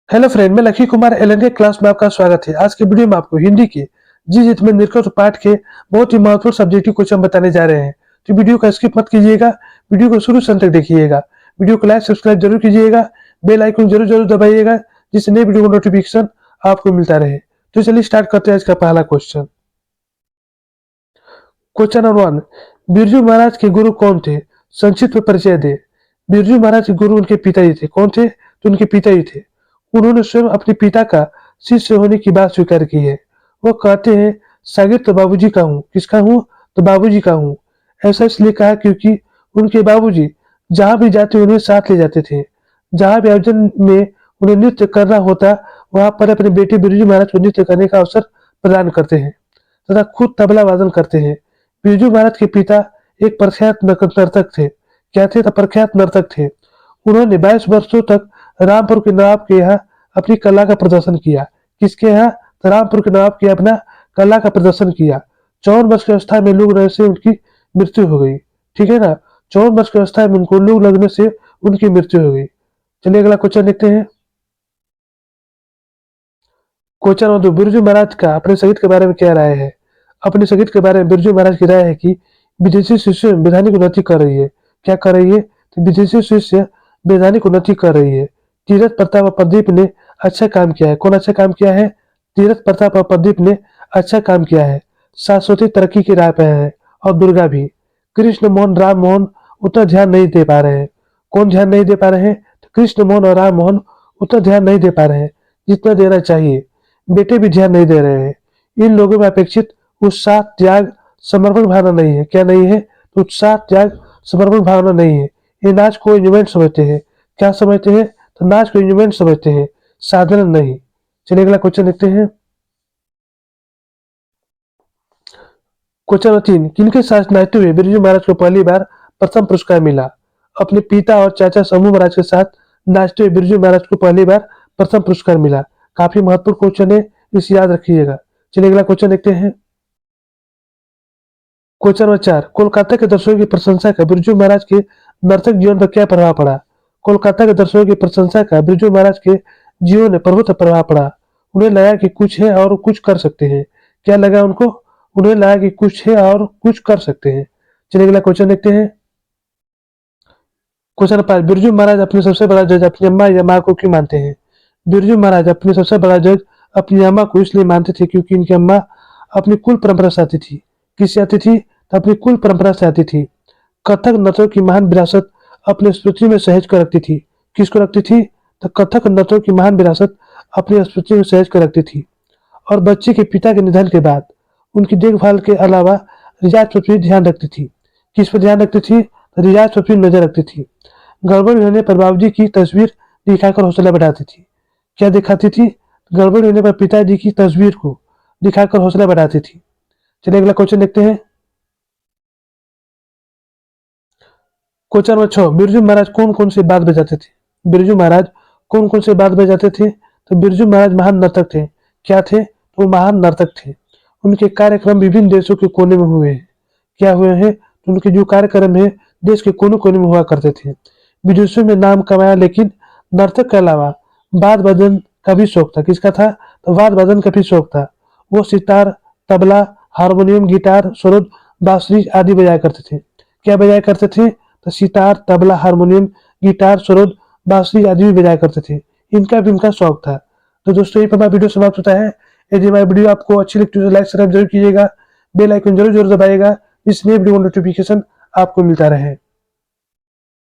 Hello friend, मैं lucky Kumar LN के class में आपका स्वागत है। आज के वीडियो में आपको हिंदी के जी जित में निर्कट पाठ के बहुत ही महत्वपूर्ण सब्जेक्टिव क्वेश्चन बताने जा रहे हैं। तो वीडियो का स्किप मत कीजिएगा, वीडियो को शुरू से अंत तक देखिएगा। वीडियो को लाइक सब्सक्राइब जरूर कीजिएगा, बेल आइकन जरूर जरूर दबाइएगा जिससे नए वीडियो का नोटिफिकेशन आपको मिलता रहे। तो चलिए स्टार्ट करते हैं आज का पहला question. Question number 1, Birju Maharaj के गुरु कौन थे? संक्षिप्त में परिचय दे। बिरजू महाराज के गुरु उनके पिताजी थे। कौन थे? तो उनके पिताजी थे। उन्होंने स्वयं अपने पिता का शिष्य होने की बात स्वीकार की है। वो कहते हैं, शागिर्द तो बाबूजी का हूँ। किसका हूँ? तो बाबूजी का हूँ। ऐसा इसलिए कहा क्योंकि उनके बाबूजी जहां भी जाते उन्हें साथ ले जाते थे। जहां भी आयोजन में उन्हें नृत्य करना होता, वहां पर अपने बेटे बिरजू महाराज को नृत्य करने का अवसर प्रदान करते हैं तथा खुद तबला वादन करते हैं। बिरजू महाराज के पिता एक प्रख्यात नर्तक थे। क्या थे? तो प्रख्यात नर्तक थे। उन्होंने 22 वर्षों तक रामपुर के नवाब के यहाँ अपनी कला का प्रदर्शन किया। किसके यहाँ? तो रामपुर के नवाब के अपना कला का प्रदर्शन किया। 54 वर्ष की अवस्था में लू लगने से उनकी मृत्यु हो गई। ठीक है ना? 54 वर्ष की अवस्था में उनको लू लगने से उनकी मृत्यु हो गई। चलिए अगला क्वेश्चन देखते हैं। क्वेश्चन नंबर 2, बिरजू महाराज का अपने संगीत के बारे में क्या राय है? अपने संगीत के बारे में बिरजू महाराज की राय है कि विदेशी शिष्य वैधानिक उन्नति कर रही है। क्या कर रही है? तो विदेशी शिष्य वैधानिक उन्नति कर रही है। तीरथ प्रताप और प्रदीप ने अच्छा काम किया है। कौन अच्छा काम किया है? तीरथ प्रताप और प्रदीप ने अच्छा काम किया है। शाश्वती तरक्की की राह पे है। और दुर्गा भी। कृष्ण मोहन राम मोहन उतना ध्यान नहीं दे पा रहे हैं। कौन ध्यान नहीं दे पा रहे हैं? तो कृष्ण मोहन और राम मोहन उतना ध्यान नहीं दे पा रहे हैं जितना देना चाहिए। बेटे भी ध्यान नहीं दे रहे हैं। इन लोगों में अपेक्षित उत्साह, त्याग, समर्पण भावना नहीं है। क्या नहीं है? तो उत्साह, त्याग, समर्पण भावना नहीं है। ये नाच को इंजॉयमेंट समझते हैं। क्या समझते हैं? तो नाच को इंजॉयमेंट समझते हैं, साधारण नहीं। चलिए अगला क्वेश्चन देखते हैं। क्वेश्चन नंबर 3, किनके साथ नाचते हुए बिरजू महाराज को पहली बार प्रथम पुरस्कार मिला? अपने पिता और चाचा शंभू महाराज के साथ नाचते हुए बिरजू महाराज को पहली बार प्रथम पुरस्कार मिला। काफी महत्वपूर्ण क्वेश्चन है, इसे याद रखिएगा। चलिए अगला क्वेश्चन देखते हैं। क्वेश्चन नंबर 4, कोलकाता के दर्शकों की प्रशंसा का बिरजू महाराज के नर्तक जीवन पर क्या प्रभाव पड़ा? कोलकाता के दर्शकों की प्रशंसा का बिरजू महाराज के जीवन में प्रभुत्व प्रभाव पड़ा। उन्हें लगा कि कुछ है और कुछ कर सकते हैं। क्या लगा उनको? उन्हें लगा कि कुछ है और कुछ कर सकते हैं। चलिए अगला क्वेश्चन देखते हैं। क्वेश्चन नंबर 5, बिरजू महाराज अपने सबसे बड़ा जज अपनी अम्मा या माँ को क्यों मानते हैं? बिरजू महाराज अपने सबसे बड़ा जज अपनी अम्मा को इसलिए मानते थे क्योंकि इनकी अम्मा अपनी कुल परंपरा से आती थी। किससे आती थी? तो अपनी कुल परंपरा से आती थी। कथक नृत्यों की महान विरासत अपने स्मृति में सहेज कर रखती थी। किसको रखती थी? तो कथक नृत्यों की महान विरासत अपनी स्मृति में सहेज कर रखती थी। और बच्चे के पिता के निधन के बाद उनकी देखभाल के अलावा रियाज पर भी ध्यान रखती थी। किस पर ध्यान रखती थी? तो रियाज पर भी नजर रखती थी। गड़बड़ होने पर बाबूजी की तस्वीर दिखाकर हौसला बढ़ाती थी। क्या दिखाती थी? गड़बड़ होने पर पिताजी की तस्वीर को दिखाकर हौसला बढ़ाती थी। चलिए अगला क्वेश्चन देखते हैं। क्वेश्चन नंबर 6, बिरजू महाराज कौन कौन सी बात बजाते थे? बिरजू महाराज कौन कौन सी बात बजाते थे? तो बिरजू महाराज महान नर्तक थे। क्या थे? तो वो महान नर्तक थे। उनके कार्यक्रम विभिन्न देशों के कोने में हुए हैं। क्या हुए हैं? तो उनके जो कार्यक्रम है देश के कोने कोने में हुआ करते थे। विदेशों में नाम कमाया, लेकिन नर्तक के अलावा वाद वादन का भी शौक था। किसका था? तो वाद वादन का भी शौक था। वो सितार, तबला, हारमोनियम, गिटार, सरोद, बांसुरी आदि बजाया करते थे। क्या बजाया करते थे? तो सितार, तबला, हारमोनियम, गिटार, सरोद, बांसुरी आदि भी बजाया करते थे। इनका भी उनका शौक था। तो दोस्तों यही पर हमारा वीडियो समाप्त होता है। यदि हमारी वीडियो आपको अच्छी लगती है तो लाइक सब्सक्राइब जरूर कीजिएगा, बेल आइकन जरूर जरूर दबाइएगा, इसलिए वीडियो नोटिफिकेशन आपको मिलता रहे।